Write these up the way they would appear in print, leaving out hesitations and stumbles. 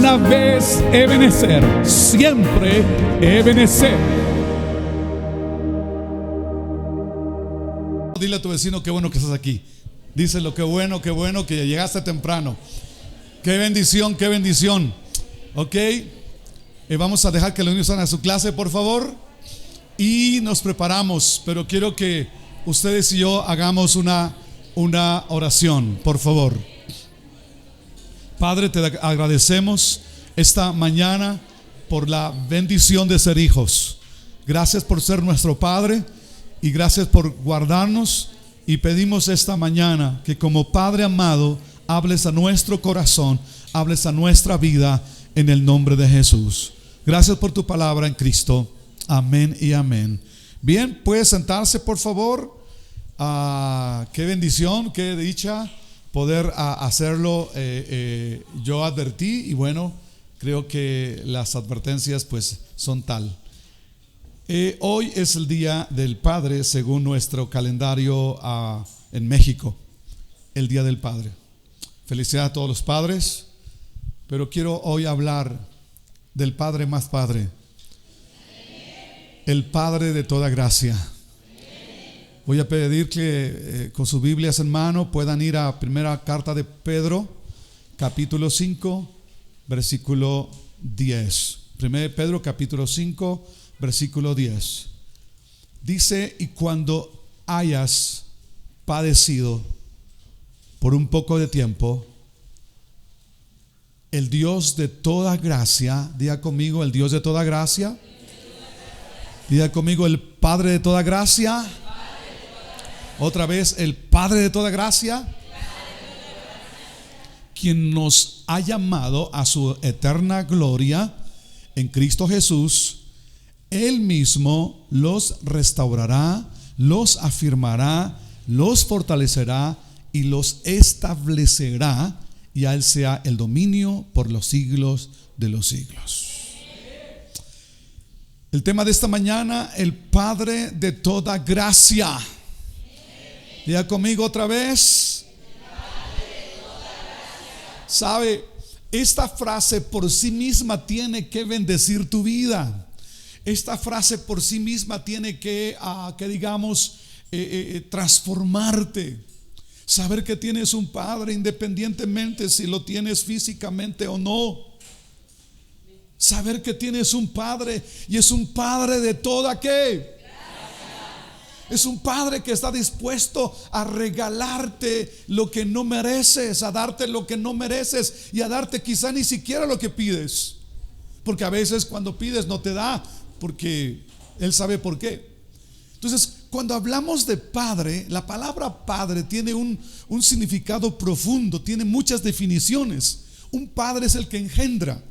una vez Ebenezer, siempre Ebenezer. Dile a tu vecino: qué bueno que estás aquí. Díselo: qué bueno que llegaste temprano. Qué bendición, qué bendición. Ok, vamos a dejar que los niños salgan a su clase, por favor, y nos preparamos. Pero quiero que ustedes y yo hagamos una oración, por favor. Padre, te agradecemos esta mañana por la bendición de ser hijos. Gracias por ser nuestro Padre y gracias por guardarnos. Y pedimos esta mañana que como Padre amado hables a nuestro corazón, hables a nuestra vida en el nombre de Jesús. Gracias por tu palabra en Cristo. Amén y amén. Bien, puede sentarse, por favor. Qué bendición, qué dicha poder hacerlo. Yo advertí y bueno, creo que las advertencias pues son tal. Hoy es el Día del Padre según nuestro calendario en México. El Día del Padre. Felicidades a todos los padres. Pero quiero hoy hablar del Padre más Padre, el Padre de toda gracia. Voy a pedir que con sus Biblias en mano puedan ir a primera carta de Pedro, capítulo 5, versículo 10. Primera Pedro, capítulo 5, versículo 10. Dice: y cuando hayas padecido por un poco de tiempo, el Dios de toda gracia, diga conmigo: el Dios de toda gracia. Diga conmigo: el Padre de toda gracia. Otra vez: el Padre de toda gracia, quien nos ha llamado a su eterna gloria en Cristo Jesús, Él mismo los restaurará, los afirmará, los fortalecerá y los establecerá, y a Él sea el dominio por los siglos de los siglos. El tema de esta mañana: el Padre de toda gracia. Diga conmigo otra vez. Sabe, esta frase por sí misma tiene que bendecir tu vida. Esta frase por sí misma tiene que digamos, transformarte. Saber que tienes un Padre, independientemente si lo tienes físicamente o no. Saber que tienes un Padre, y es un Padre de toda ¿qué? Es un Padre que está dispuesto a regalarte lo que no mereces, a darte lo que no mereces y a darte quizá ni siquiera lo que pides. Porque a veces cuando pides no te da, porque Él sabe por qué. Entonces, cuando hablamos de Padre, la palabra Padre tiene un significado profundo, tiene muchas definiciones. Un Padre es el que engendra.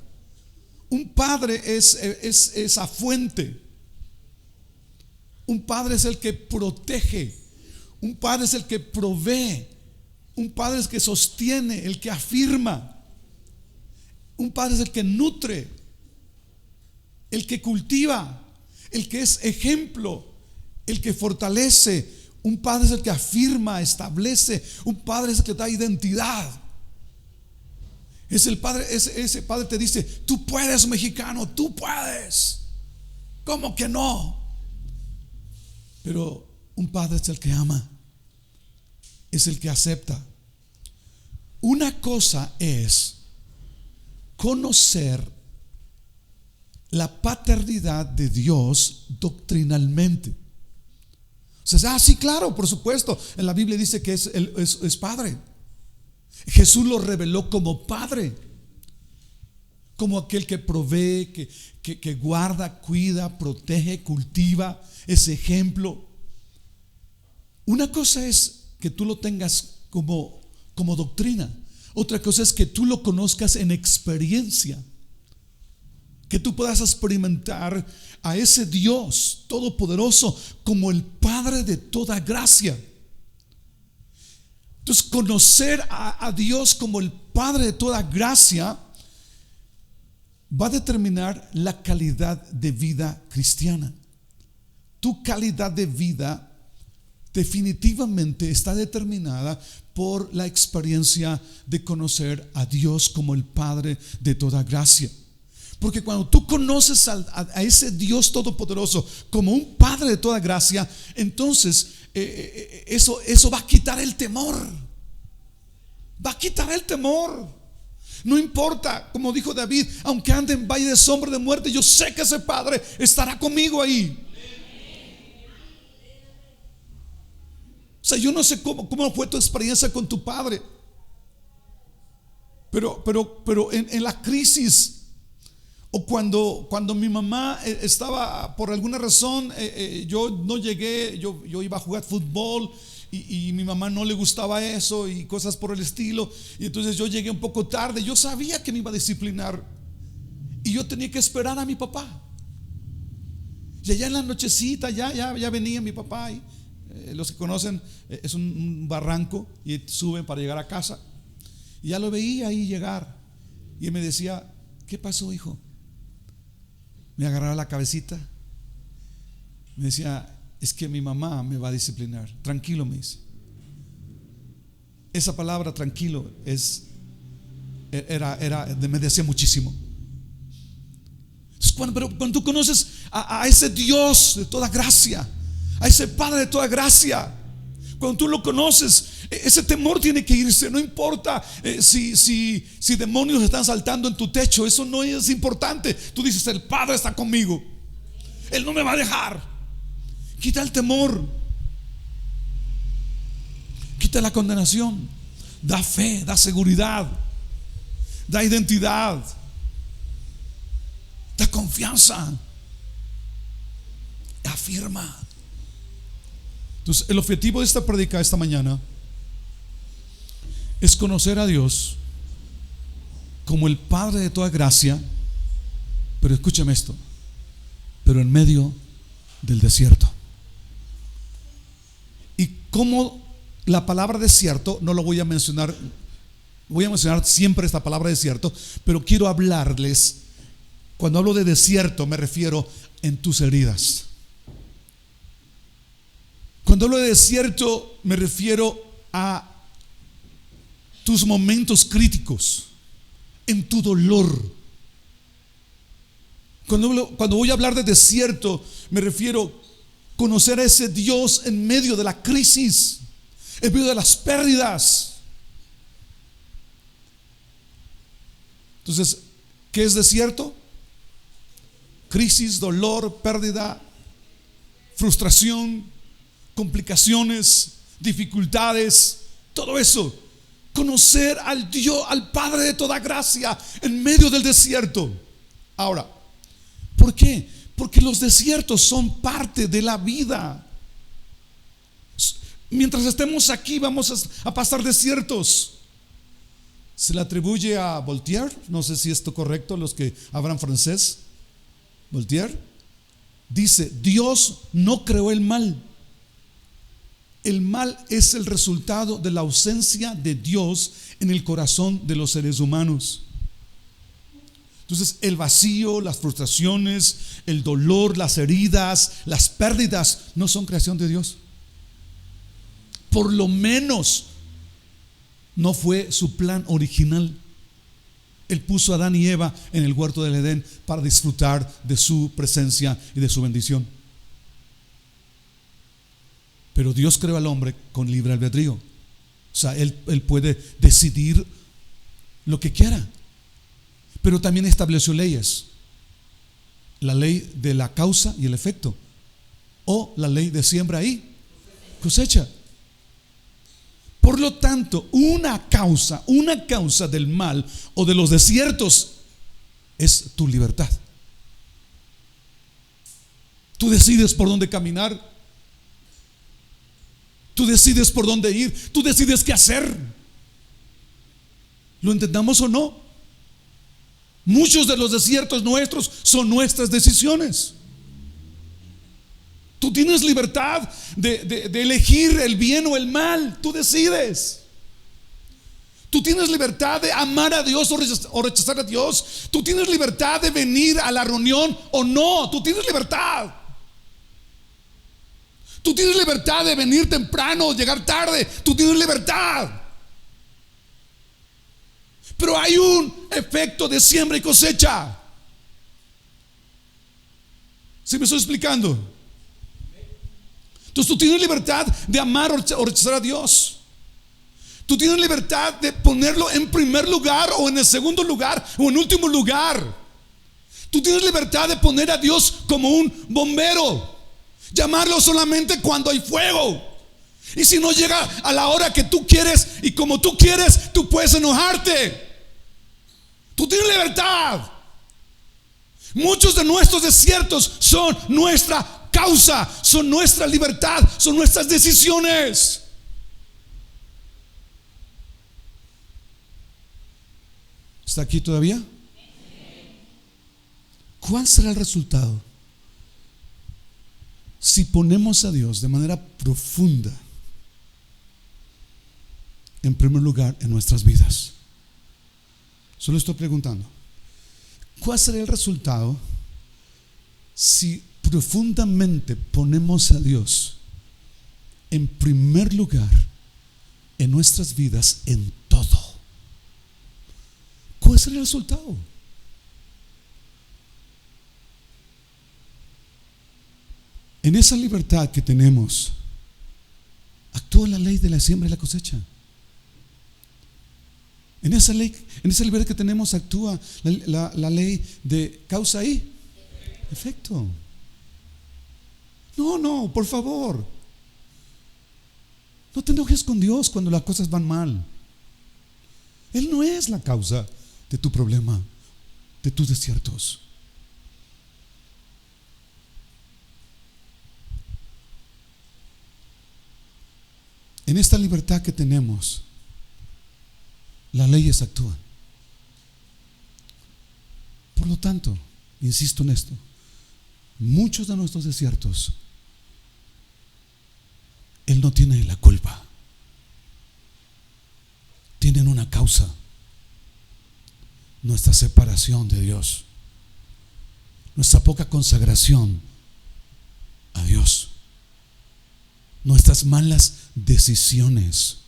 Un Padre es esa fuente. Un Padre es el que protege. Un Padre es el que provee. Un Padre es el que sostiene, el que afirma. Un Padre es el que nutre, el que cultiva, el que es ejemplo, el que fortalece. Un Padre es el que afirma, establece. Un Padre es el que da identidad. Es el Padre, ese Padre te dice: tú puedes, mexicano, tú puedes. ¿Cómo que no? Pero un Padre es el que ama, es el que acepta. Una cosa es conocer la paternidad de Dios doctrinalmente. O sea, sí, claro, por supuesto, en la Biblia dice que es Padre. Jesús lo reveló como Padre, como aquel que provee, que guarda, cuida, protege, cultiva, es ejemplo. Una cosa es que tú lo tengas como doctrina. Otra cosa es que tú lo conozcas en experiencia, que tú puedas experimentar a ese Dios todopoderoso como el Padre de toda gracia. Entonces, conocer a Dios como el Padre de toda gracia va a determinar la calidad de vida cristiana. Tu calidad de vida definitivamente está determinada por la experiencia de conocer a Dios como el Padre de toda gracia. Porque cuando tú conoces a ese Dios todopoderoso como un Padre de toda gracia, entonces eso va a quitar el temor. Va a quitar el temor. No importa, como dijo David, aunque ande en valle de sombra de muerte, yo sé que ese Padre estará conmigo ahí. O sea, yo no sé cómo fue tu experiencia con tu padre, pero en la crisis, o cuando mi mamá estaba por alguna razón, yo no llegué, yo iba a jugar fútbol y mi mamá no le gustaba eso y cosas por el estilo, y entonces yo llegué un poco tarde. Yo sabía que me iba a disciplinar y yo tenía que esperar a mi papá. Y allá en la nochecita ya venía mi papá. Y los que conocen, es un barranco y suben para llegar a casa, y ya lo veía ahí llegar, y él me decía: ¿qué pasó, hijo? Me agarraba la cabecita, me decía: es que mi mamá me va a disciplinar. Tranquilo, me dice. Esa palabra tranquilo me decía muchísimo. Entonces, cuando tú conoces a ese Dios de toda gracia, a ese Padre de toda gracia, cuando tú lo conoces, ese temor tiene que irse. No importa si demonios están saltando en tu techo, eso no es importante. Tú dices: el Padre está conmigo, Él no me va a dejar. Quita el temor, quita la condenación, da fe, da seguridad, da identidad, da confianza, afirma. Entonces, el objetivo de esta prédica esta mañana es conocer a Dios como el Padre de toda gracia, pero escúchame esto, pero en medio del desierto. Y como la palabra desierto no lo voy a mencionar, voy a mencionar siempre esta palabra desierto, pero quiero hablarles, cuando hablo de desierto me refiero en tus heridas. Cuando hablo de desierto me refiero a tus momentos críticos, en tu dolor. Cuando voy a hablar de desierto me refiero a conocer a ese Dios en medio de la crisis, en medio de las pérdidas. Entonces, ¿qué es desierto? Crisis, dolor, pérdida, frustración, complicaciones, dificultades, todo eso. Conocer al Dios, al Padre de toda gracia en medio del desierto. Ahora, ¿por qué? Porque los desiertos son parte de la vida. Mientras estemos aquí vamos a pasar desiertos. Se le atribuye a Voltaire, no sé si esto es correcto, los que hablan francés. Voltaire dice: Dios no creó el mal. El mal es el resultado de la ausencia de Dios en el corazón de los seres humanos. Entonces, el vacío, las frustraciones, el dolor, las heridas, las pérdidas no son creación de Dios. Por lo menos no fue su plan original. Él puso a Adán y Eva en el huerto del Edén para disfrutar de su presencia y de su bendición. Pero Dios creó al hombre con libre albedrío. O sea, él puede decidir lo que quiera. Pero también estableció leyes. La ley de la causa y el efecto, o la ley de siembra y cosecha. Por lo tanto, una causa del mal o de los desiertos es tu libertad. Tú decides por dónde caminar. Tú decides por dónde ir. Tú decides qué hacer. ¿Lo entendamos o no? Muchos de los desiertos nuestros son nuestras decisiones. Tú tienes libertad de elegir el bien o el mal. Tú decides. Tú tienes libertad de amar a Dios o rechazar a Dios. Tú tienes libertad de venir a la reunión o no. Tú tienes libertad. Tú tienes libertad de venir temprano o llegar tarde. Tú tienes libertad. Pero hay un efecto de siembra y cosecha. ¿Sí me estoy explicando? Entonces tú tienes libertad de amar o rechazar a Dios. Tú tienes libertad de ponerlo en primer lugar o en el segundo lugar o en último lugar. Tú tienes libertad de poner a Dios como un bombero, llamarlo solamente cuando hay fuego. Y si no llega a la hora que tú quieres y como tú quieres, tú puedes enojarte. Tú tienes libertad. Muchos de nuestros desiertos son nuestra causa, son nuestra libertad, son nuestras decisiones. ¿Está aquí todavía? ¿Cuál será el resultado si ponemos a Dios de manera profunda en primer lugar en nuestras vidas? Solo estoy preguntando, ¿cuál será el resultado si profundamente ponemos a Dios en primer lugar en nuestras vidas en todo? ¿Cuál será el resultado? En esa libertad que tenemos, actúa la ley de la siembra y la cosecha. En esa ley, en esa libertad que tenemos, actúa la ley de causa y efecto. No, por favor, no te enojes con Dios cuando las cosas van mal. Él no es la causa de tu problema, de tus desiertos. En esta libertad que tenemos, las leyes actúan. Por lo tanto, insisto en esto, muchos de nuestros desiertos, Él no tiene la culpa. Tienen una causa: nuestra separación de Dios, nuestra poca consagración a Dios, nuestras malas decisiones,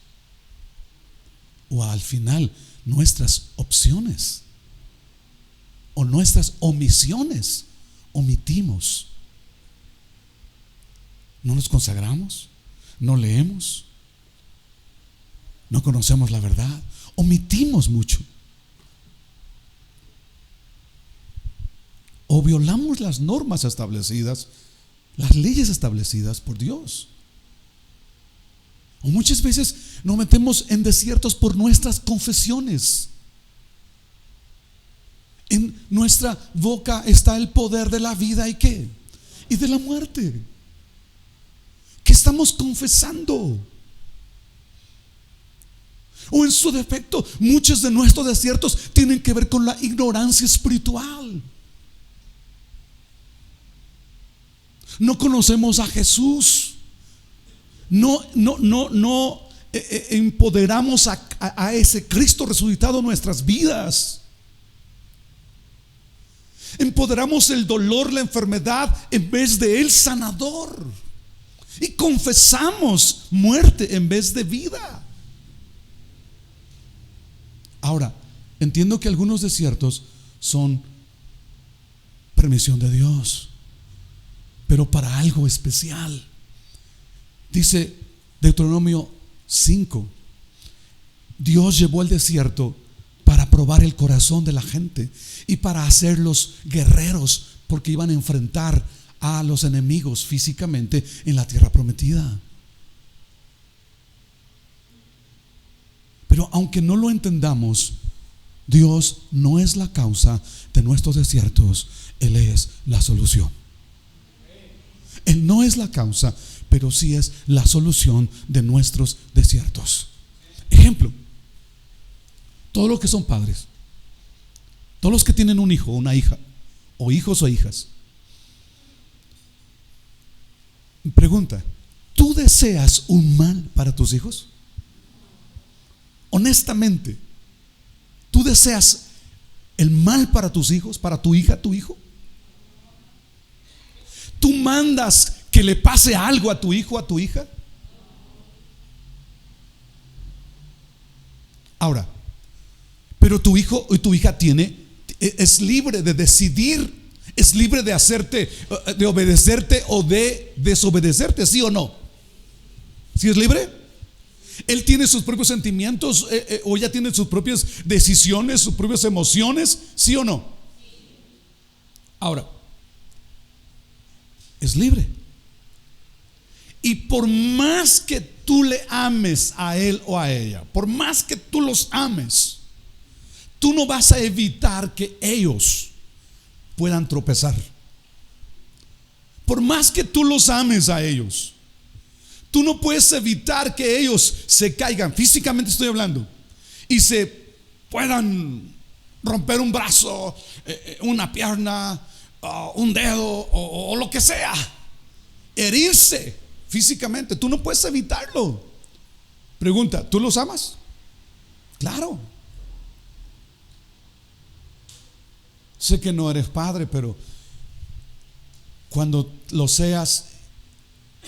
o al final nuestras opciones o nuestras omisiones. Omitimos, no nos consagramos, no leemos, no conocemos la verdad, omitimos mucho, o violamos las normas establecidas, las leyes establecidas por Dios. O muchas veces nos metemos en desiertos por nuestras confesiones. En nuestra boca está el poder de la vida y ¿qué? Y de la muerte. ¿Qué estamos confesando? O en su defecto, muchos de nuestros desiertos tienen que ver con la ignorancia espiritual. No conocemos a Jesús. No empoderamos a ese Cristo resucitado en nuestras vidas. Empoderamos el dolor, la enfermedad, en vez de el sanador. Y confesamos muerte en vez de vida. Ahora, entiendo que algunos desiertos son permisión de Dios, pero para algo especial. Dice Deuteronomio 5: Dios llevó al desierto para probar el corazón de la gente y para hacerlos guerreros, porque iban a enfrentar a los enemigos físicamente en la tierra prometida. Pero aunque no lo entendamos, Dios no es la causa de nuestros desiertos, Él es la solución. Él no es la causa, pero sí es la solución de nuestros desiertos. Ejemplo: todos los que son padres, todos los que tienen un hijo o una hija, o hijos o hijas, pregunta: ¿tú deseas un mal para tus hijos? Honestamente, ¿tú deseas el mal para tus hijos, para tu hija, tu hijo? ¿Tú mandas que le pase algo a tu hijo, a tu hija? Ahora, pero tu hijo y tu hija es libre de decidir, es libre de hacerte, de obedecerte o de desobedecerte, ¿sí o no? ¿Sí es libre? Él tiene sus propios sentimientos, o ella tiene sus propias decisiones, sus propias emociones, ¿sí o no? Ahora, es libre. Y por más que tú le ames a él o a ella, por más que tú los ames, tú no vas a evitar que ellos puedan tropezar. Por más que tú los ames a ellos, tú no puedes evitar que ellos se caigan, físicamente estoy hablando, y se puedan romper un brazo, una pierna, un dedo o lo que sea, herirse físicamente. Tú no puedes evitarlo. Pregunta, ¿tú los amas? Claro. Sé que no eres padre, pero cuando lo seas,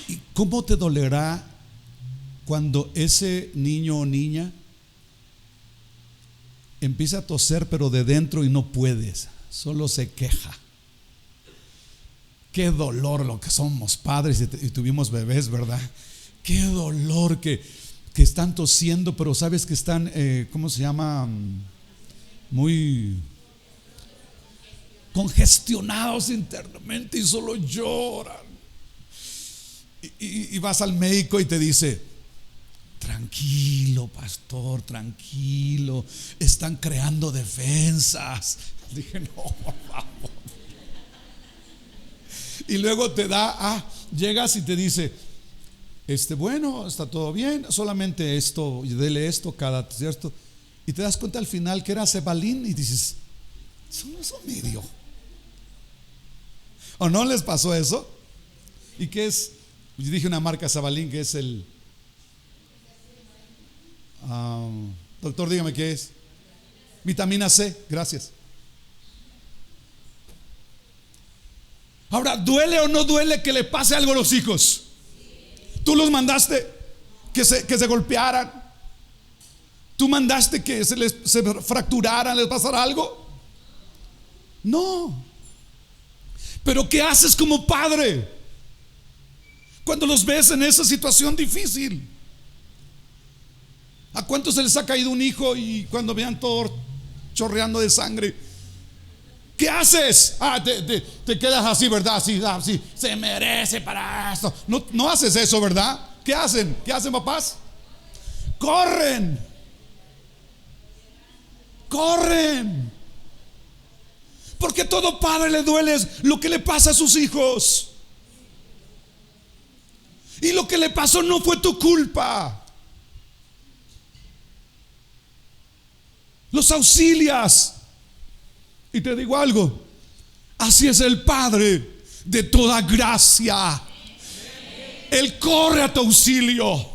¿y cómo te dolerá cuando ese niño o niña empieza a toser, pero de dentro y no puedes, solo se queja? Qué dolor lo que somos padres y tuvimos bebés, ¿verdad? Qué dolor que están tosiendo, pero sabes que están, ¿cómo se llama? Muy congestionados internamente y solo lloran. Y vas al médico y te dice: tranquilo, pastor, tranquilo, están creando defensas. Dije: no, por favor. Y luego te da, llegas y te dice: bueno, está todo bien, solamente esto, dele esto cada cierto. Y te das cuenta al final que era Cebalín y dices: eso medio. ¿O no les pasó eso? ¿Y qué es? Yo dije una marca Cebalín, que es el doctor, dígame qué es. Vitamina C, gracias. Ahora, ¿duele o no duele que le pase algo a los hijos? ¿Tú los mandaste que se golpearan? ¿Tú mandaste que se fracturaran, les pasara algo? No. Pero ¿qué haces como padre cuando los ves en esa situación difícil? ¿A cuántos se les ha caído un hijo y cuando vean todo chorreando de sangre, qué haces? Te quedas así, ¿verdad? Así, se merece para esto. No haces eso, ¿verdad? ¿Qué hacen? ¿Qué hacen, papás? Corren. Porque todo padre le duele lo que le pasa a sus hijos. Y lo que le pasó no fue tu culpa. Los auxilias. Y te digo algo: así es el Padre de toda gracia. Él corre a tu auxilio.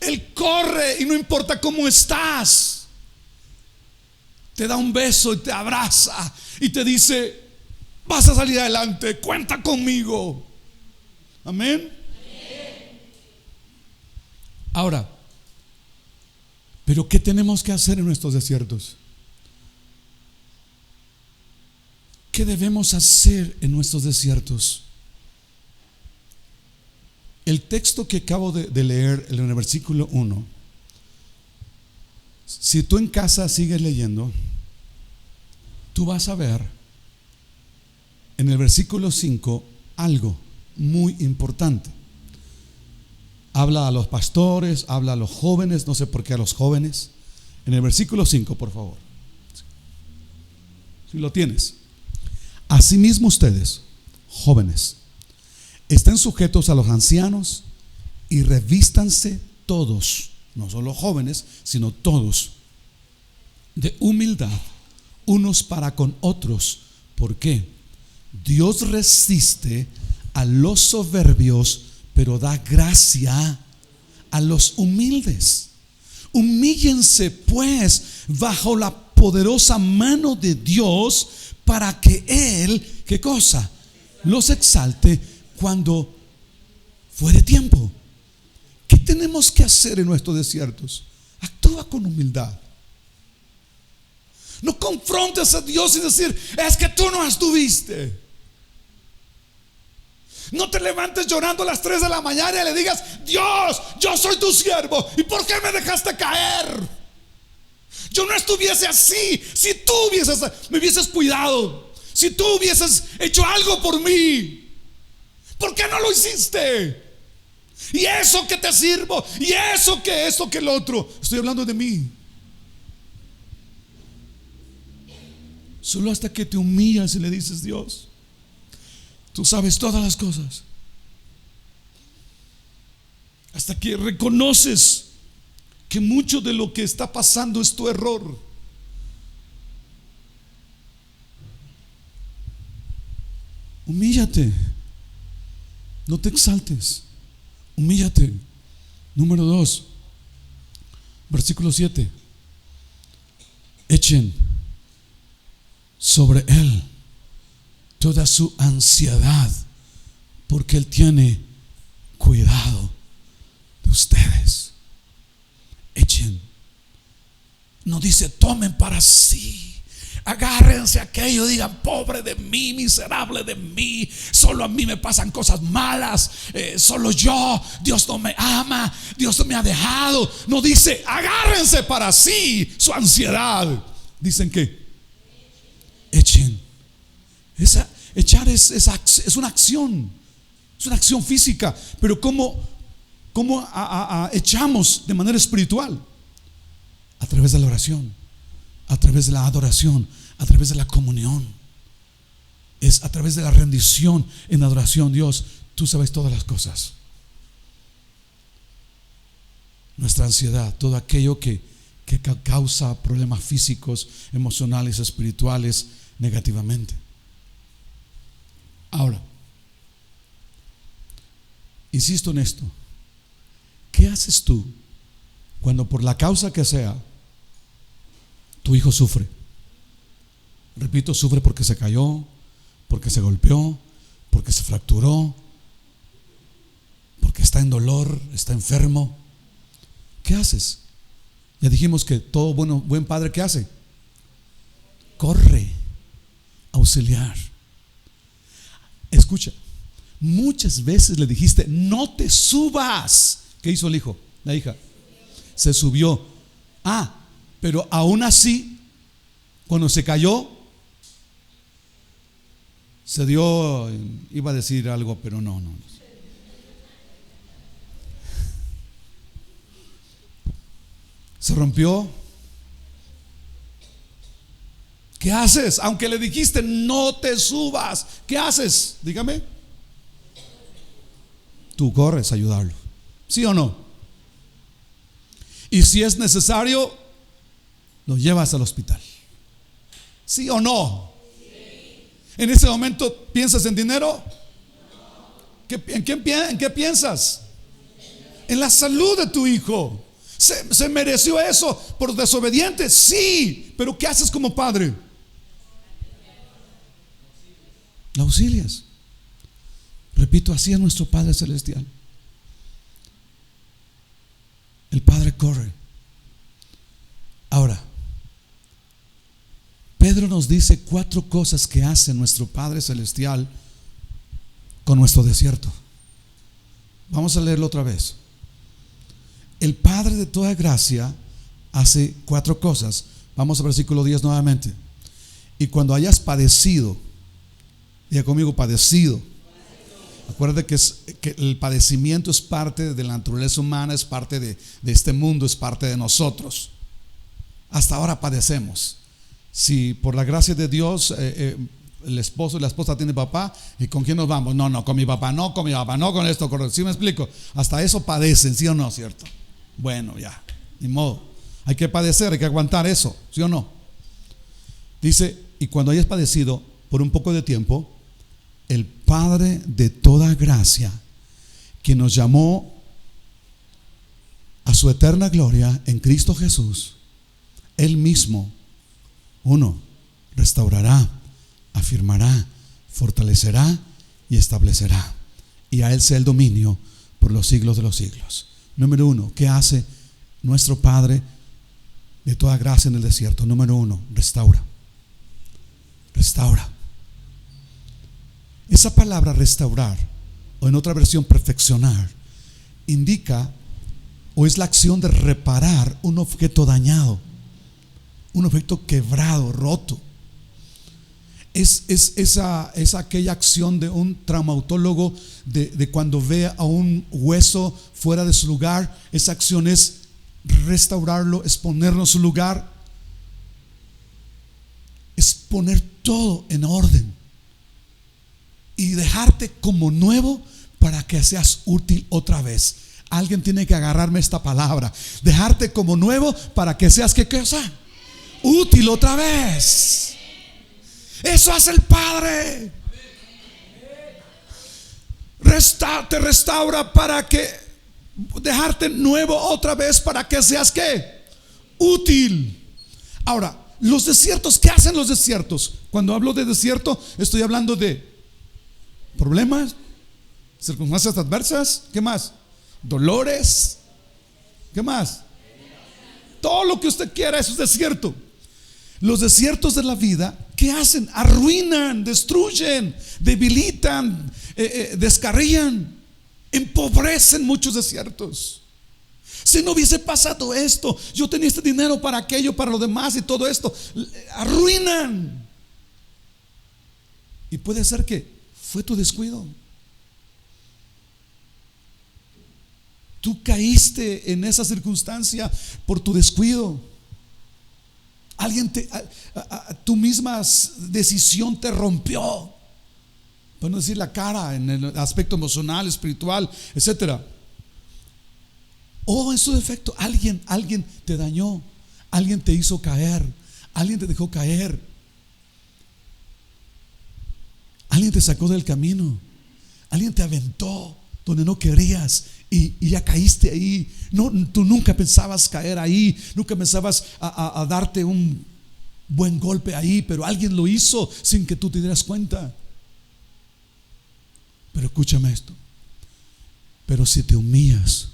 Él corre y no importa cómo estás, te da un beso y te abraza y te dice: vas a salir adelante, cuenta conmigo. Amén. Ahora, ¿pero qué tenemos que hacer en nuestros desiertos? ¿Qué debemos hacer en nuestros desiertos? El texto que acabo de leer en el versículo 1, si tú en casa sigues leyendo, tú vas a ver en el versículo 5 algo muy importante. Habla a los pastores, habla a los jóvenes, no sé por qué a los jóvenes. En el versículo 5, por favor, si lo tienes: asimismo ustedes, jóvenes, estén sujetos a los ancianos y revístanse todos, no solo jóvenes, sino todos, de humildad unos para con otros. ¿Por qué? Dios resiste a los soberbios, pero da gracia a los humildes. Humíllense pues bajo la poderosa mano de Dios, para que Él, ¿qué cosa? Los exalte cuando fuere tiempo. ¿Qué tenemos que hacer en nuestros desiertos? Actúa con humildad. No confrontes a Dios y decir: es que tú no estuviste. No te levantes llorando a las 3 de la mañana y le digas: Dios, yo soy tu siervo, ¿y por qué me dejaste caer? Yo no estuviese así si tú me hubieses cuidado, si tú hubieses hecho algo por mí. ¿Por qué no lo hiciste? Y eso que te sirvo, y eso que esto que el otro. Estoy hablando de mí. Solo hasta que te humillas y le dices: Dios, tú sabes todas las cosas. Hasta que reconoces que mucho de lo que está pasando es tu error. Humíllate. No te exaltes. Humíllate. Número 2, versículo 7. Echen sobre Él toda su ansiedad, porque Él tiene cuidado de ustedes. Echen. No dice tomen para sí. Agárrense a aquello, digan: pobre de mí, miserable de mí, solo a mí me pasan cosas malas, solo yo, Dios no me ama, Dios no me ha dejado. No dice agárrense para sí su ansiedad. Dicen que echen. Echar es una acción, es una acción física. Pero ¿cómo echamos de manera espiritual? A través de la oración, a través de la adoración, a través de la comunión. Es a través de la rendición en adoración. Dios, tú sabes todas las cosas. Nuestra ansiedad, todo aquello que causa problemas físicos, emocionales, espirituales, negativamente. Ahora, insisto en esto: ¿qué haces tú cuando por la causa que sea tu hijo sufre? Repito, sufre porque se cayó, porque se golpeó, porque se fracturó, porque está en dolor, está enfermo. ¿Qué haces? Ya dijimos que todo buen padre, ¿qué hace? Corre a auxiliar. Escucha, muchas veces le dijiste: no te subas. ¿Qué hizo el hijo? La hija se subió. Pero aún así, cuando se cayó, se dio, iba a decir algo, pero no. Se rompió. ¿Qué haces? Aunque le dijiste: no te subas, ¿qué haces? Dígame. Tú corres a ayudarlo, ¿sí o no? Y si es necesario, lo llevas al hospital, ¿sí o no? Sí. En ese momento, ¿piensas en dinero? No. ¿En qué piensas? En la salud de tu hijo. ¿Se mereció eso por desobediente? Sí. Pero ¿qué haces como padre? La auxilias. Repito, así es nuestro Padre Celestial. El Padre corre. Ahora, Pedro nos dice 4 cosas que hace nuestro Padre Celestial con nuestro desierto. Vamos a leerlo otra vez. El Padre de toda gracia hace 4 cosas. Vamos al versículo 10 nuevamente. Y cuando hayas padecido, diga conmigo: padecido. Acuérdate que el padecimiento es parte de la naturaleza humana, es parte de este mundo, es parte de nosotros. Hasta ahora padecemos. Si por la gracia de Dios el esposo y la esposa tienen papá, ¿y con quién nos vamos? No, con mi papá no, con esto, ¿sí me explico? Hasta eso padecen, ¿sí o no? ¿Cierto? Bueno, ya, ni modo. Hay que padecer, hay que aguantar eso, ¿sí o no? Dice: y cuando hayas padecido por un poco de tiempo, el Padre de toda gracia, que nos llamó a su eterna gloria en Cristo Jesús, Él mismo, 1, restaurará, afirmará, fortalecerá y establecerá. y a Él sea el dominio por los siglos de los siglos. Número uno, ¿qué hace nuestro Padre de toda gracia en el desierto? Número uno, restaura. Restaura. Esa palabra restaurar, o en otra versión perfeccionar, indica o es la acción de reparar un objeto dañado, un objeto quebrado, roto. Es aquella acción de un traumatólogo de cuando ve a un hueso fuera de su lugar. Esa acción es restaurarlo, es ponerlo en su lugar, es poner todo en orden y dejarte como nuevo para que seas útil otra vez. Alguien tiene que agarrarme esta palabra: dejarte como nuevo para que seas, ¿qué cosa? Útil otra vez. Eso hace el Padre. Te restaura para que dejarte nuevo otra vez para que seas, ¿qué? Útil. Ahora, los desiertos, ¿qué hacen los desiertos? Cuando hablo de desierto, estoy hablando de problemas, circunstancias adversas. ¿Qué más? Dolores. ¿Qué más? Todo lo que usted quiera, eso es desierto. Los desiertos de la vida, ¿qué hacen? Arruinan, destruyen, debilitan, descarrían, empobrecen muchos desiertos. Si no hubiese pasado esto, yo tenía este dinero para aquello, para lo demás y todo esto, arruinan. Y puede ser que fue tu descuido. Tú caíste en esa circunstancia por tu descuido. Alguien tu misma decisión te rompió, para no decir la cara, en el aspecto emocional, espiritual, etcétera. O en su defecto, alguien te dañó, alguien te hizo caer, alguien te dejó caer, alguien te sacó del camino, alguien te aventó donde no querías y ya caíste ahí. No, tú nunca pensabas caer ahí, nunca pensabas a darte un buen golpe ahí, pero alguien lo hizo sin que tú te dieras cuenta. Pero escúchame esto: pero si te humillas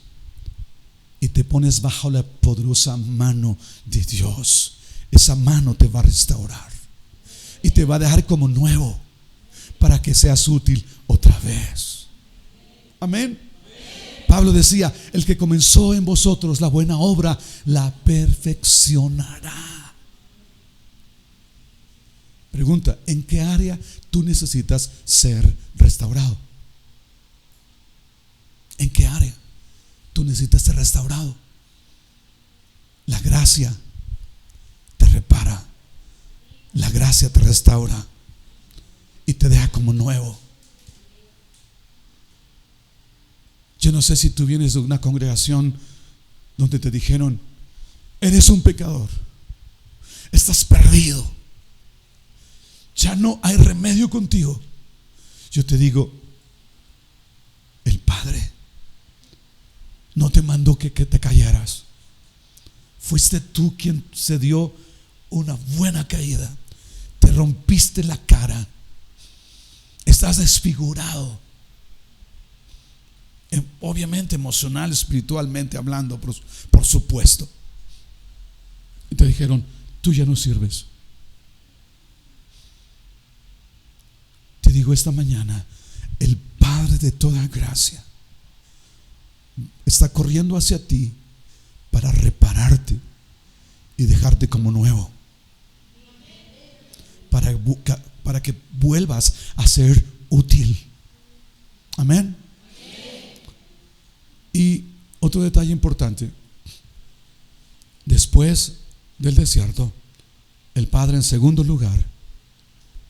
y te pones bajo la poderosa mano de Dios, esa mano te va a restaurar y te va a dejar como nuevo para que seas útil otra vez. Amén. Pablo decía: el que comenzó en vosotros la buena obra, la perfeccionará. Pregunta: ¿en qué área tú necesitas ser restaurado? ¿En qué área tú necesitas ser restaurado? La gracia te repara, la gracia te restaura y te deja como nuevo. Yo no sé si tú vienes de una congregación donde te dijeron: eres un pecador, estás perdido, ya no hay remedio contigo. Yo te digo: el Padre no te mandó que te cayeras. Fuiste tú quien se dio una buena caída. Te rompiste la cara, estás desfigurado, obviamente emocional, espiritualmente hablando, por supuesto. Y te dijeron: tú ya no sirves. Te digo esta mañana: el Padre de toda gracia está corriendo hacia ti para repararte y dejarte como nuevo, para que vuelvas a ser útil. Amén. Y otro detalle importante: después del desierto, el Padre, en segundo lugar,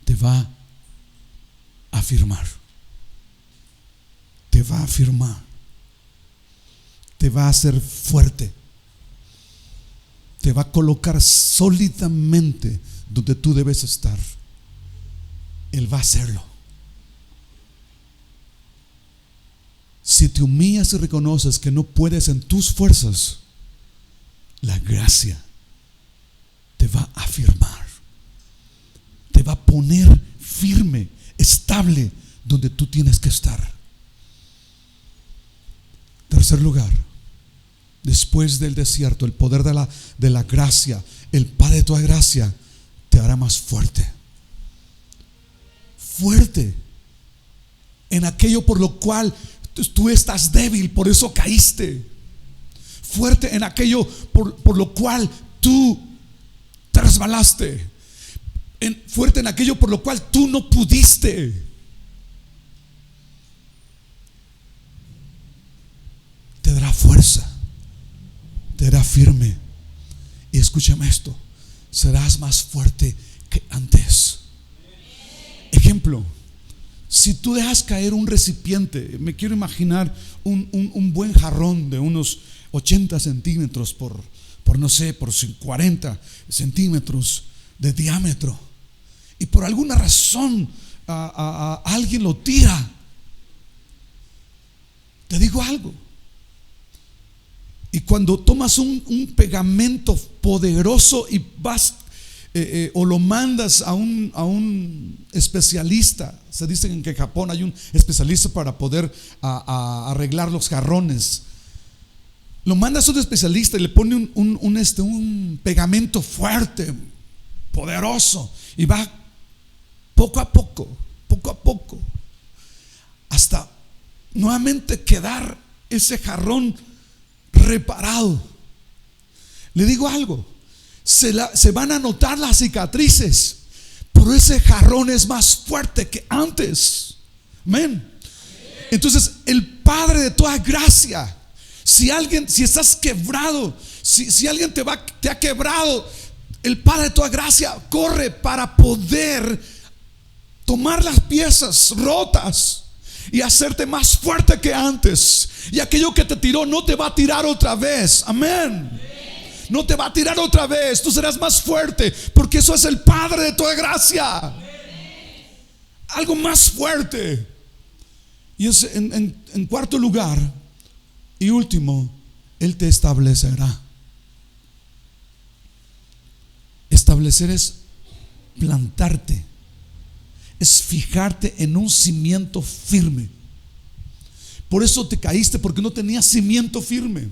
te va a afirmar. Te va a afirmar. Te va a hacer fuerte. Te va a colocar sólidamente donde tú debes estar. Él va a hacerlo. Si te humillas y reconoces que no puedes en tus fuerzas, la gracia te va a afirmar, te va a poner firme, estable donde tú tienes que estar. Tercer lugar, después del desierto, el poder de la gracia, el Padre de toda gracia, te hará más fuerte. Fuerte en aquello por lo cual tú estás débil, por eso caíste. Fuerte en aquello por lo cual tú te resbalaste. Fuerte en aquello por lo cual tú no pudiste. Te dará fuerza, te dará firme. Y escúchame esto: serás más fuerte que antes. Ejemplo, si tú dejas caer un recipiente, me quiero imaginar un buen jarrón de unos 80 centímetros por no sé, por 40 centímetros de diámetro, y por alguna razón alguien lo tira. Te digo algo: y cuando tomas un pegamento poderoso y vas o lo mandas a un especialista, se dice que en Japón hay un especialista para poder arreglar los jarrones. Lo mandas a un especialista y le pone un pegamento fuerte, poderoso, y va poco a poco, hasta nuevamente quedar ese jarrón reparado. Le digo algo: se van a notar las cicatrices, pero ese jarrón es más fuerte que antes. Amén. Entonces, el Padre de toda gracia, si estás quebrado, si alguien te ha quebrado, el Padre de toda gracia corre para poder tomar las piezas rotas y hacerte más fuerte que antes. Y aquello que te tiró no te va a tirar otra vez. Amén. No te va a tirar otra vez. Tú serás más fuerte, porque eso es el Padre de toda gracia. Algo más fuerte. Y es en cuarto lugar y último, Él te establecerá. Establecer es plantarte, es fijarte en un cimiento firme. Por eso te caíste, porque no tenías cimiento firme.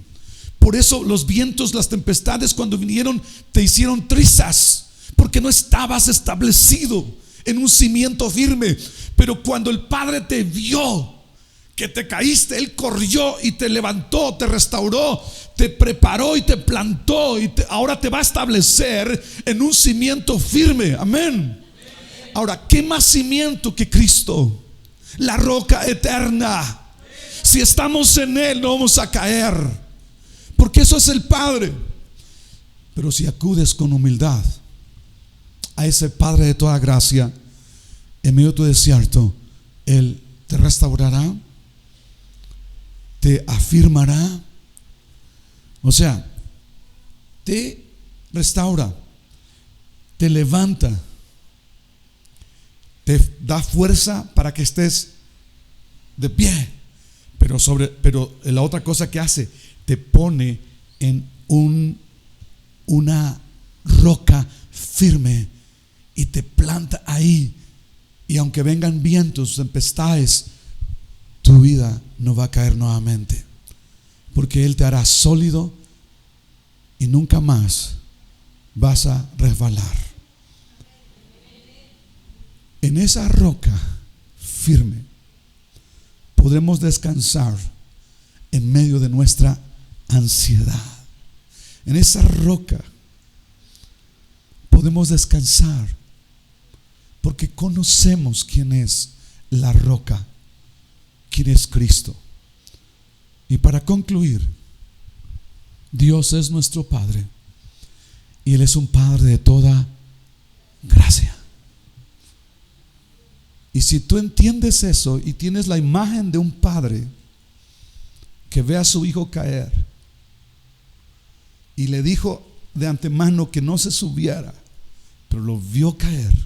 Por eso los vientos, las tempestades, cuando vinieron, te hicieron trizas, porque no estabas establecido en un cimiento firme. Pero cuando el Padre te vio que te caíste, Él corrió y te levantó, te restauró, te preparó y te plantó, y ahora te va a establecer en un cimiento firme. Amén. Ahora, ¿qué más cimiento que Cristo? La roca eterna. Si estamos en Él, no vamos a caer, porque eso es el Padre. Pero si acudes con humildad a ese Padre de toda gracia, en medio de tu desierto, Él te restaurará, te afirmará. O sea, te restaura, te levanta, te da fuerza para que estés de pie. Pero la otra cosa que hace, te pone en una roca firme y te planta ahí. Y aunque vengan vientos, tempestades, tu vida no va a caer nuevamente, porque Él te hará sólido y nunca más vas a resbalar. En esa roca firme podremos descansar en medio de nuestra ansiedad. En esa roca podemos descansar, porque conocemos quién es la roca, quién es Cristo. Y para concluir, Dios es nuestro Padre, y Él es un Padre de toda gracia. Y si tú entiendes eso y tienes la imagen de un padre que ve a su hijo caer y le dijo de antemano que no se subiera, pero lo vio caer,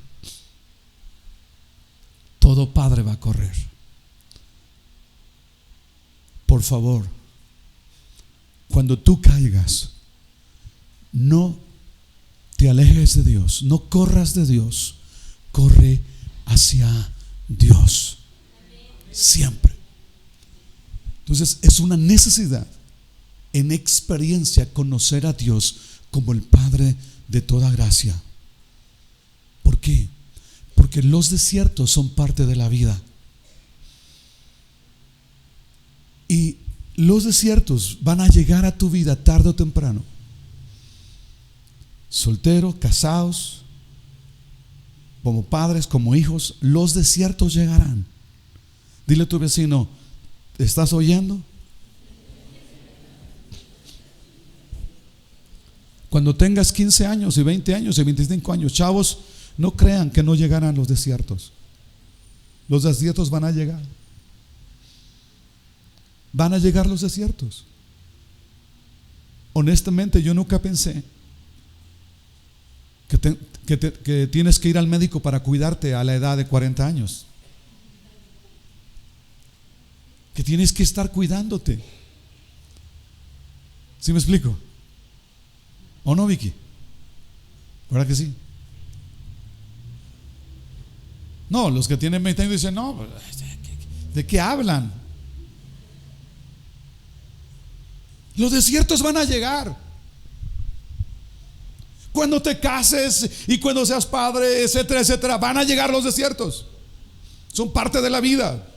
todo padre va a correr. Por favor, cuando tú caigas, no te alejes de Dios, no corras de Dios, corre hacia Dios siempre. Entonces es una necesidad en experiencia conocer a Dios como el Padre de toda gracia. ¿Por qué? Porque los desiertos son parte de la vida. Y los desiertos van a llegar a tu vida tarde o temprano. Solteros, casados, como padres, como hijos, los desiertos llegarán. Dile a tu vecino: ¿estás oyendo? Cuando tengas 15 años y 20 años y 25 años, chavos, no crean que no llegarán los desiertos. Los desiertos van a llegar. Van a llegar los desiertos. Honestamente, yo nunca pensé que tienes que ir al médico para cuidarte a la edad de 40 años. Que tienes que estar cuidándote. ¿Sí me explico? ¿O no, Vicky? ¿Verdad que sí? No, los que tienen 20 años dicen: no, ¿de qué hablan? Los desiertos van a llegar. Cuando te cases y cuando seas padre, etcétera, etcétera, van a llegar los desiertos. Son parte de la vida.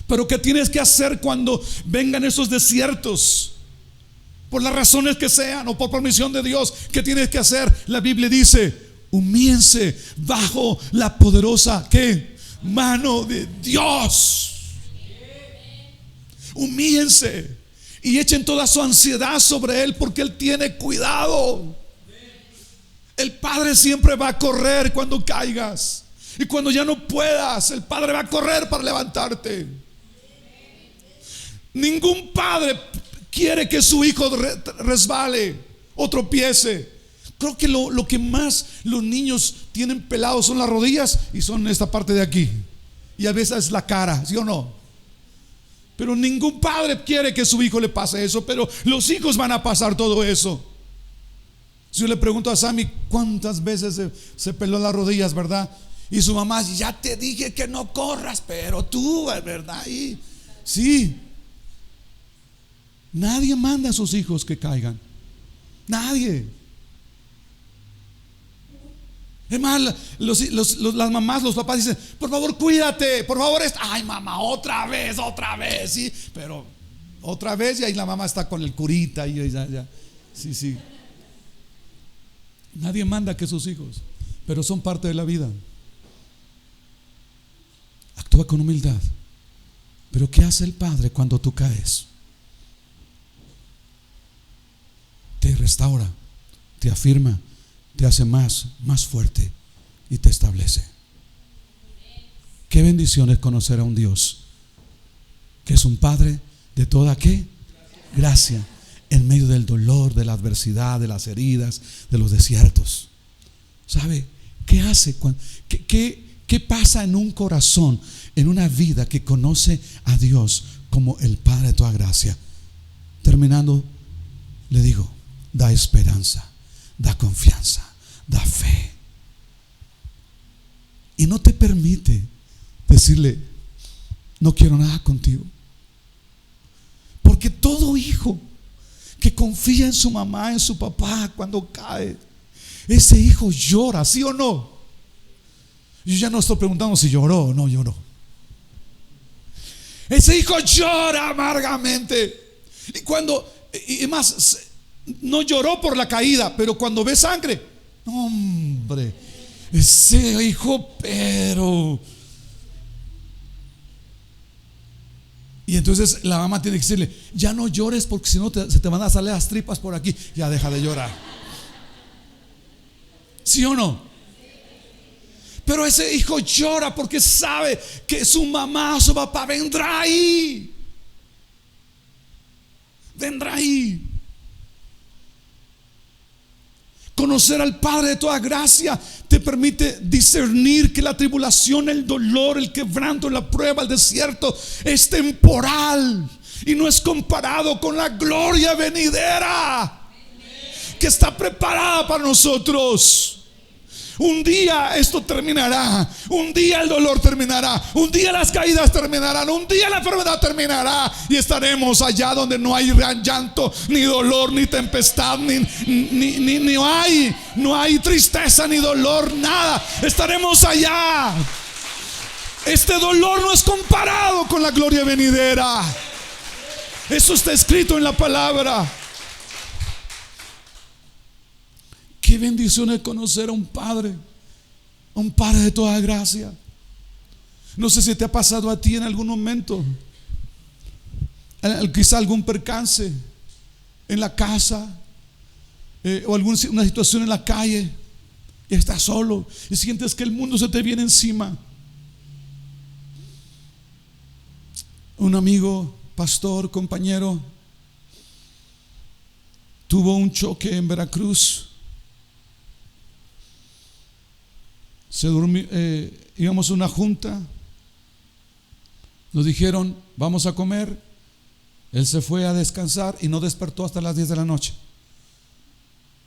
Pero ¿qué tienes que hacer cuando vengan esos desiertos? Por las razones que sean o por permisión de Dios, ¿qué tienes que hacer? La Biblia dice: humíense bajo la poderosa ¿qué? Mano de Dios. Humíense y echen toda su ansiedad sobre Él, porque Él tiene cuidado. El Padre siempre va a correr cuando caigas, y cuando ya no puedas, el Padre va a correr para levantarte. Ningún padre quiere que su hijo resbale o tropiece. Creo que lo que más los niños tienen pelados son las rodillas y son esta parte de aquí, y a veces la cara, ¿sí o no? Pero ningún padre quiere que su hijo le pase eso, pero los hijos van a pasar todo eso. Si yo le pregunto a Sammy cuántas veces se peló las rodillas, ¿verdad? Y su mamá: ya te dije que no corras, pero tú, ¿verdad? Y sí, nadie manda a sus hijos que caigan. Nadie. Es más, las mamás, los papás dicen: por favor, cuídate, por favor. Ay, mamá, otra vez, sí, pero otra vez, y ahí la mamá está con el curita y ya. Sí. Nadie manda que sus hijos, pero son parte de la vida. Actúa con humildad. Pero ¿qué hace el Padre cuando tú caes? Te restaura, te afirma, te hace más fuerte y te establece. Qué bendición es conocer a un Dios que es un Padre de toda ¿qué? Gracia, en medio del dolor, de la adversidad, de las heridas, de los desiertos. ¿Sabe qué hace? ¿Qué pasa en un corazón, en una vida que conoce a Dios como el Padre de toda gracia? Terminando, le digo: da esperanza, da confianza, da fe. Y no te permite decirle: no quiero nada contigo. Porque todo hijo que confía en su mamá, en su papá, cuando cae, ese hijo llora, ¿sí o no? Yo ya no estoy preguntando si lloró o no lloró. Ese hijo llora amargamente. Y más, no lloró por la caída, pero cuando ve sangre, hombre, ese hijo, pero. Y entonces la mamá tiene que decirle: ya no llores, porque si no se te van a salir las tripas por aquí. Ya deja de llorar. ¿Sí o no? Pero ese hijo llora porque sabe que su mamá o su papá vendrá ahí. Vendrá ahí. Conocer al Padre de toda gracia te permite discernir que la tribulación, el dolor, el quebranto, la prueba, el desierto es temporal y no es comparado con la gloria venidera que está preparada para nosotros. Un día esto terminará. Un día el dolor terminará. Un día las caídas terminarán. Un día la enfermedad terminará. Y estaremos allá donde no hay llanto, ni dolor, ni tempestad, no hay tristeza, ni dolor, nada. Estaremos allá. Este dolor no es comparado con la gloria venidera. Eso está escrito en la palabra. Qué bendición es conocer a un Padre de toda gracia. No sé si te ha pasado a ti en algún momento, quizá algún percance en la casa, o alguna situación en la calle, y estás solo y sientes que el mundo se te viene encima. Un amigo, pastor, compañero, tuvo un choque en Veracruz. Íbamos a una junta, nos dijeron vamos a comer. Él se fue a descansar y no despertó hasta las 10 de la noche.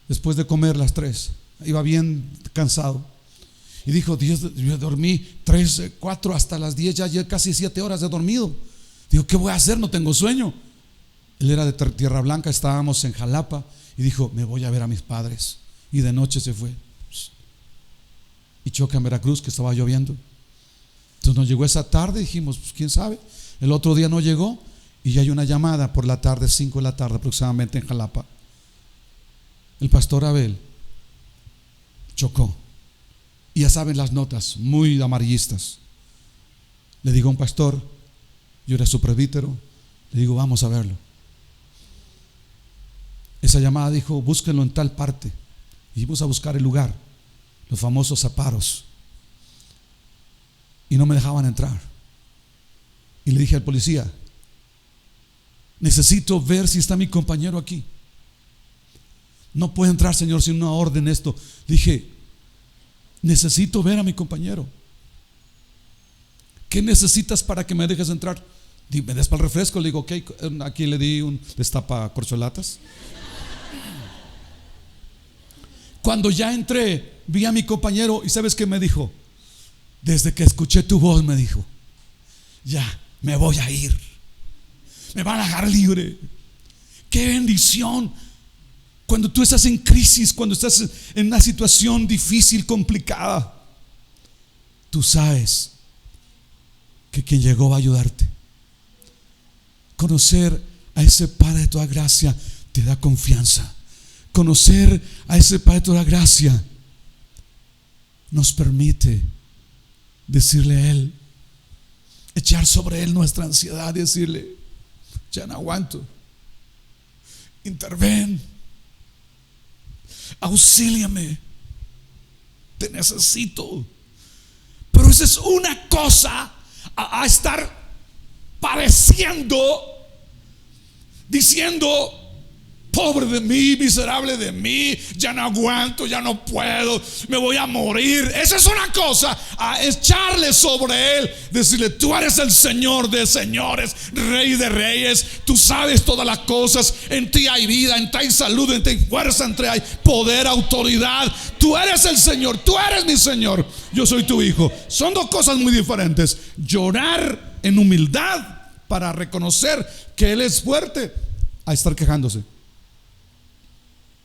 Después de comer las 3, iba bien cansado y dijo: yo dormí 3, 4 hasta las 10, ya casi 7 horas de dormido. Digo, ¿qué voy a hacer? No tengo sueño. Él era de Tierra Blanca, estábamos en Jalapa, y dijo: me voy a ver a mis padres. Y de noche se fue y choca en Veracruz, que estaba lloviendo. Entonces nos llegó esa tarde, dijimos, pues quién sabe. El otro día no llegó, y ya hay una llamada por la tarde, 5 de la tarde aproximadamente, en Jalapa. El pastor Abel chocó, y ya saben las notas, muy amarillistas. Le digo a un pastor, yo era su presbítero, le digo: vamos a verlo. Esa llamada dijo: búsquenlo en tal parte. Y fuimos a buscar el lugar, los famosos Zaparos, y no me dejaban entrar. Y le dije al policía: necesito ver si está mi compañero aquí. No puede entrar, señor, sin una orden. Esto, dije: necesito ver a mi compañero. ¿Qué necesitas para que me dejes entrar? ¿Me das para el refresco? Le digo: ok. Aquí le di un destapa corcholatas. Cuando ya entré, vi a mi compañero, y ¿sabes qué me dijo? Desde que escuché tu voz, me dijo: ya me voy a ir, me van a dejar libre. Qué bendición cuando tú estás en crisis, cuando estás en una situación difícil, complicada. Tú sabes que quien llegó va a ayudarte. Conocer a ese Padre de toda gracia te da confianza. Conocer a ese Padre de toda gracia nos permite decirle a Él, echar sobre Él nuestra ansiedad, decirle: ya no aguanto, interven, auxíliame, te necesito. Pero esa es una cosa a estar padeciendo, diciendo: pobre de mí, miserable de mí, ya no aguanto, ya no puedo, me voy a morir. Esa es una cosa, a echarle sobre Él, decirle: tú eres el Señor de señores, Rey de reyes, tú sabes todas las cosas, en ti hay vida, en ti hay salud, en ti hay fuerza, en ti hay poder, autoridad. Tú eres el Señor, tú eres mi Señor, yo soy tu hijo. Son dos cosas muy diferentes: llorar en humildad para reconocer que Él es fuerte, a estar quejándose.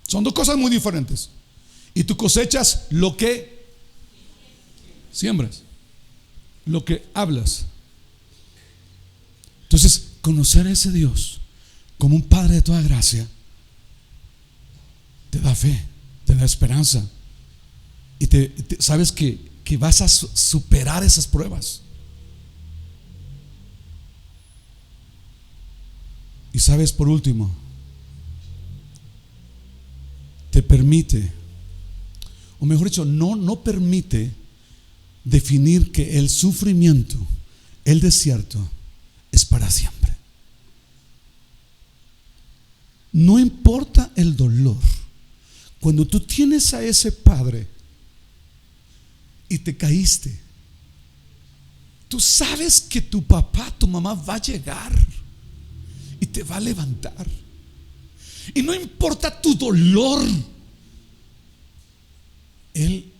Son dos cosas muy diferentes. Y tú cosechas lo que siembras, lo que hablas. Entonces, conocer a ese Dios como un Padre de toda gracia te da fe, te da esperanza, y sabes que vas a superar esas pruebas. Y sabes, por último, te permite, o mejor dicho, no permite definir que el sufrimiento, el desierto, es para siempre. No importa el dolor. Cuando tú tienes a ese Padre y te caíste, tú sabes que tu papá, tu mamá va a llegar y te va a levantar. Y no importa tu dolor, Él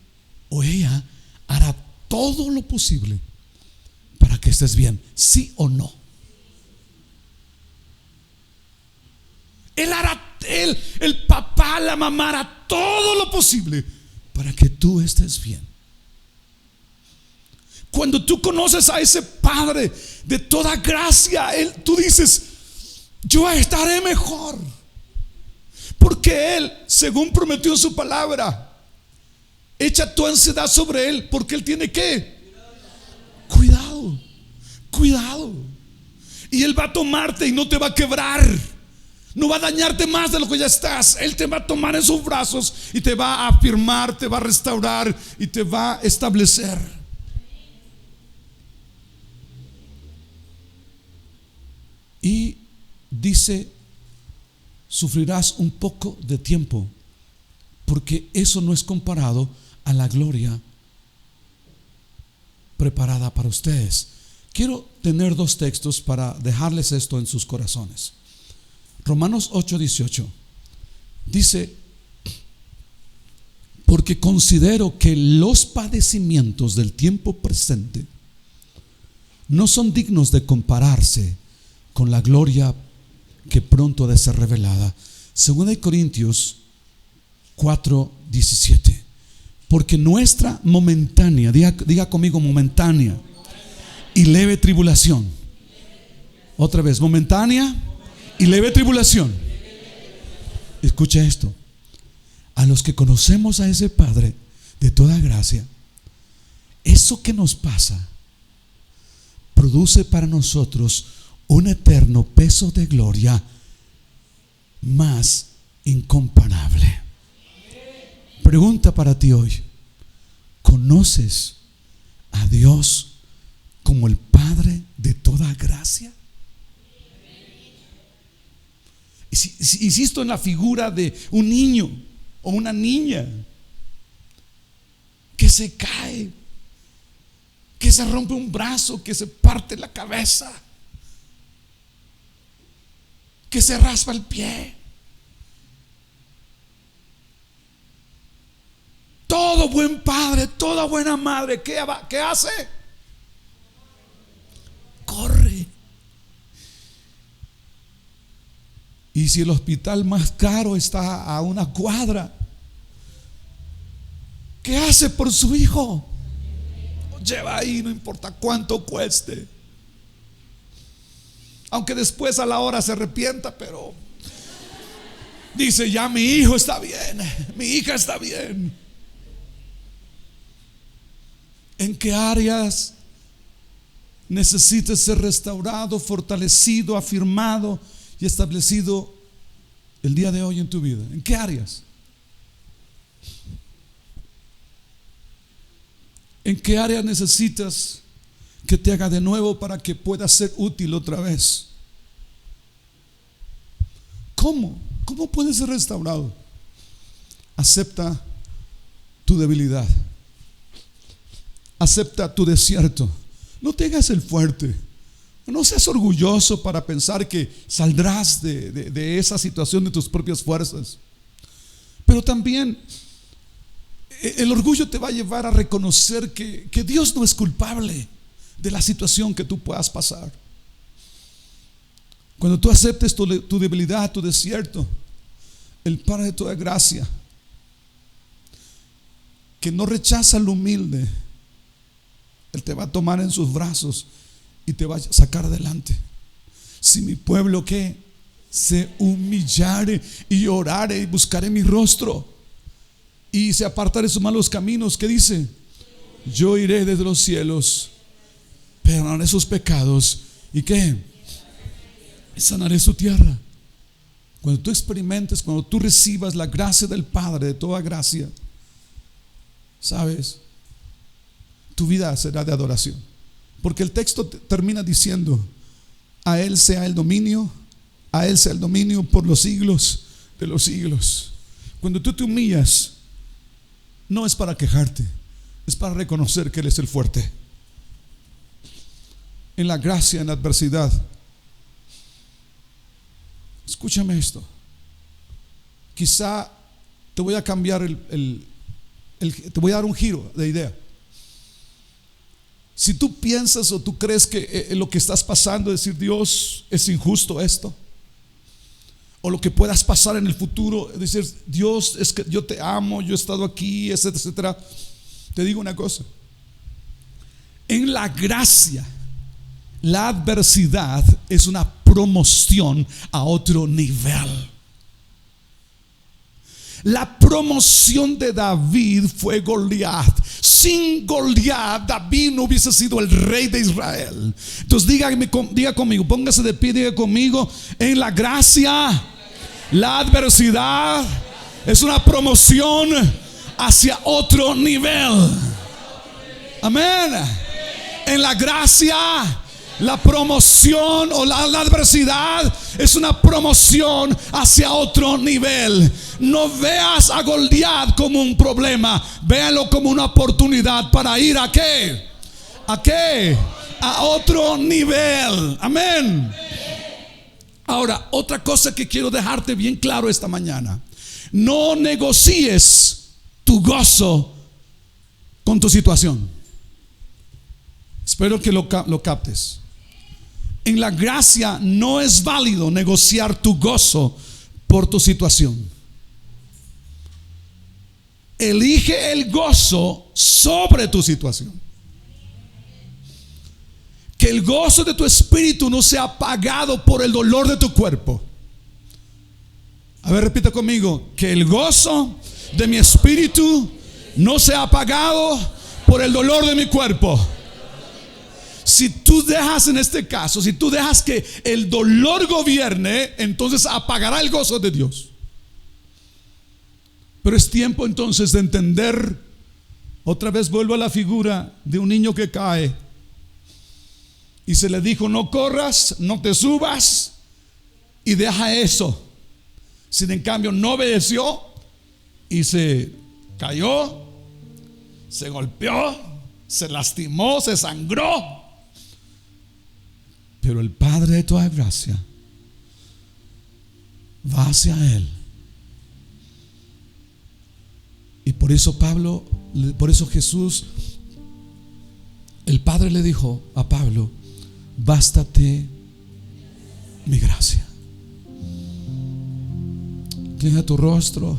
o ella hará todo lo posible para que estés bien, sí o no. El papá, la mamá hará todo lo posible para que tú estés bien. Cuando tú conoces a ese Padre de toda gracia, tú dices: yo estaré mejor, porque Él, según prometió en su palabra, echa tu ansiedad sobre Él, porque Él tiene ¿qué? Cuidado, cuidado. Y Él va a tomarte y no te va a quebrar, no va a dañarte más de lo que ya estás. Él te va a tomar en sus brazos y te va a afirmar, te va a restaurar y te va a establecer. Y dice: sufrirás un poco de tiempo, porque eso no es comparado a la gloria preparada para ustedes. Quiero tener dos textos para dejarles esto en sus corazones. Romanos 8:18 dice: porque considero que los padecimientos del tiempo presente no son dignos de compararse con la gloria que pronto ha de ser revelada. 2 Corintios 4:17. Porque nuestra momentánea, diga conmigo, momentánea y leve tribulación. Otra vez, momentánea y leve tribulación. Escucha esto: a los que conocemos a ese Padre de toda gracia, eso que nos pasa produce para nosotros un eterno peso de gloria más incomparable. Pregunta para ti hoy: ¿conoces a Dios como el Padre de toda gracia? Insisto en la figura de un niño o una niña que se cae, que se rompe un brazo, que se parte la cabeza, que se raspa el pie. Todo buen padre, toda buena madre, ¿qué hace? Corre. Y si el hospital más caro está a una cuadra, ¿qué hace por su hijo? Lo lleva ahí, no importa cuánto cueste. Aunque después a la hora se arrepienta, pero dice: ya mi hijo está bien, mi hija está bien. ¿En qué áreas necesitas ser restaurado, fortalecido, afirmado y establecido el día de hoy en tu vida? ¿En qué áreas? ¿En qué áreas necesitas que te haga de nuevo para que puedas ser útil otra vez? ¿Cómo? ¿Cómo puedes ser restaurado? Acepta tu debilidad. Acepta tu desierto. No te hagas el fuerte. No seas orgulloso para pensar que saldrás de esa situación de tus propias fuerzas. Pero también el orgullo te va a llevar a reconocer que Dios no es culpable de la situación que tú puedas pasar. Cuando tú aceptes tu debilidad, tu desierto, el Padre de toda gracia, que no rechaza al humilde, Él te va a tomar en sus brazos y te va a sacar adelante. Si mi pueblo que se humillare y orare y buscaré mi rostro y se apartare de sus malos caminos, ¿qué dice? Yo iré desde los cielos, perdonaré sus pecados y ¿qué? Sanaré su tierra. Cuando tú experimentes, cuando tú recibas la gracia del Padre de toda gracia, ¿sabes? Tu vida será de adoración. Porque el texto termina diciendo: a Él sea el dominio, a Él sea el dominio por los siglos de los siglos. Cuando tú te humillas, no es para quejarte, es para reconocer que Él es el fuerte. En la gracia, en la adversidad. Escúchame esto. Quizá te voy a cambiar el te voy a dar un giro de idea. Si tú piensas o tú crees que lo que estás pasando, decir Dios, es injusto esto, o lo que puedas pasar en el futuro, decir Dios, es que yo te amo, yo he estado aquí, etcétera, etcétera. Te digo una cosa: en la gracia, la adversidad es una promoción a otro nivel. La promoción de David fue Goliat. Sin Goliat, David no hubiese sido el rey de Israel. Entonces diga conmigo, póngase de pie, diga conmigo: en la gracia, la adversidad es una promoción hacia otro nivel. Amén. En la gracia, la promoción o la adversidad es una promoción hacia otro nivel. No veas a Goliat como un problema, véalo como una oportunidad para ir ¿a qué? ¿A qué? A otro nivel. Amén. Ahora, otra cosa que quiero dejarte bien claro esta mañana: no negocies tu gozo con tu situación. Espero que lo captes. En la gracia no es válido negociar tu gozo por tu situación. Elige el gozo sobre tu situación. Que el gozo de tu espíritu no sea apagado por el dolor de tu cuerpo. A ver, repita conmigo: que el gozo de mi espíritu no sea apagado por el dolor de mi cuerpo. Si tú dejas, en este caso, si tú dejas que el dolor gobierne, entonces apagará el gozo de Dios. Pero es tiempo entonces de entender. Otra vez vuelvo a la figura de un niño que cae y se le dijo: no corras, no te subas, y deja eso. Sin en cambio no obedeció y se cayó, se golpeó, se lastimó, se sangró. Pero el Padre de toda gracia va hacia él. Y por eso Jesús, el Padre le dijo a Pablo: bástate mi gracia. Inclina tu rostro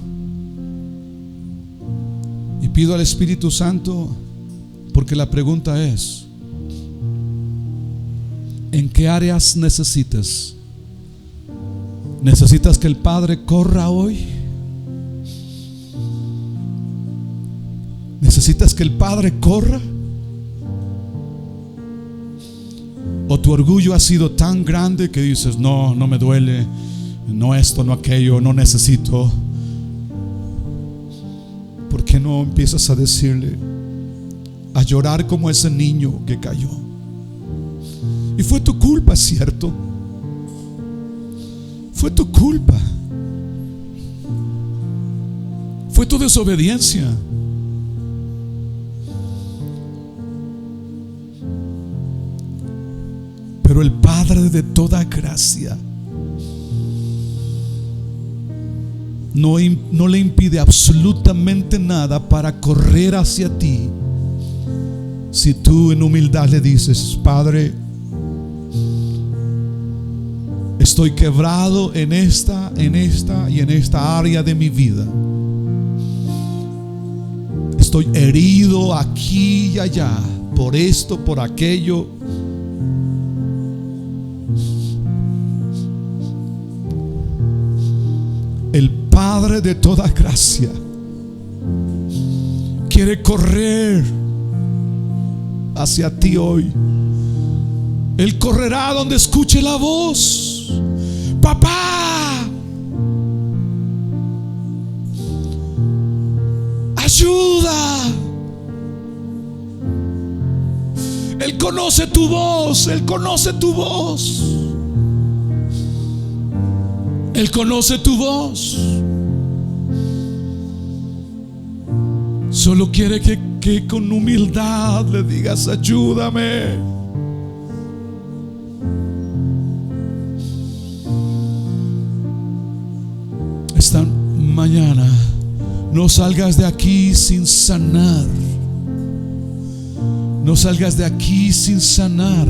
y pido al Espíritu Santo, porque la pregunta es: ¿en qué áreas necesitas? ¿Necesitas que el Padre corra hoy? ¿Necesitas que el Padre corra? ¿O tu orgullo ha sido tan grande que dices: no me duele, no esto, no aquello, no necesito? ¿Por qué no empiezas a decirle, a llorar como ese niño que cayó? Y fue tu culpa, ¿cierto? Fue tu culpa. Fue tu desobediencia. Pero el Padre de toda gracia no le impide absolutamente nada para correr hacia ti, si tú en humildad le dices: Padre, estoy quebrado en esta y en esta área de mi vida. Estoy herido aquí y allá, por esto, por aquello. El Padre de toda gracia quiere correr hacia ti hoy. Él correrá donde escuche la voz: papá, ayuda. Él conoce tu voz, Él conoce tu voz. Él conoce tu voz. Solo quiere que con humildad le digas: ayúdame. Esta mañana No salgas de aquí sin sanar. No salgas de aquí sin sanar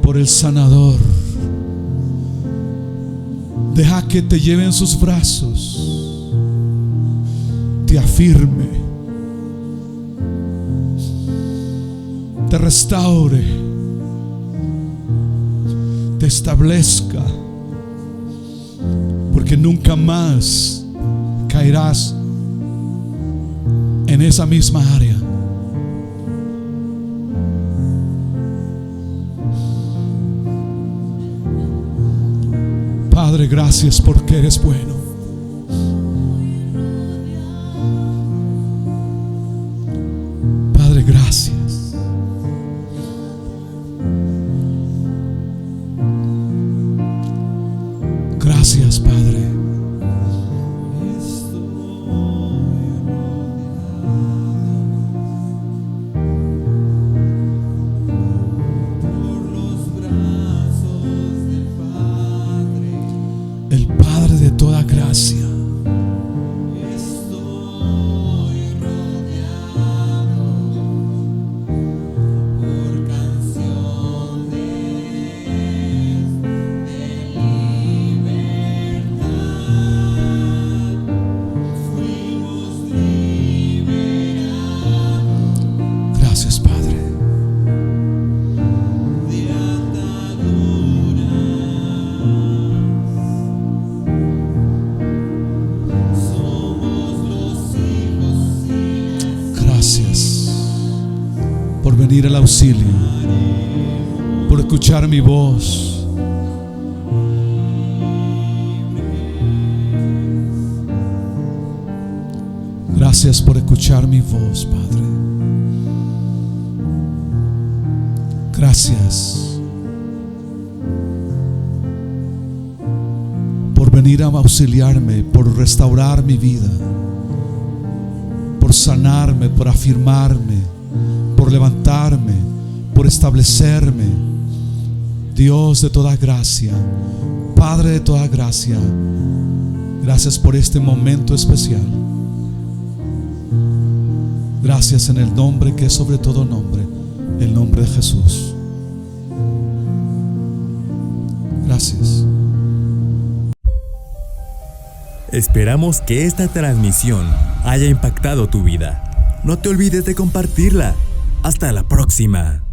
por el sanador. Deja que te lleve en sus brazos, te afirme, te restaure, te establezca, porque nunca más caerás en esa misma área. Padre, gracias porque eres bueno. Padre, gracias. Gracias, Padre. El Padre de toda gracia. Gracias, Padre. Gracias por venir al auxilio, por escuchar mi voz. Gracias por escuchar mi voz, Padre. Gracias por venir a auxiliarme, por restaurar mi vida, por sanarme, por afirmarme, por levantarme, por establecerme. Dios de toda gracia, Padre de toda gracia, gracias por este momento especial. Gracias en el nombre que es sobre todo nombre, el nombre de Jesús. Gracias. Esperamos que esta transmisión haya impactado tu vida. No te olvides de compartirla. Hasta la próxima.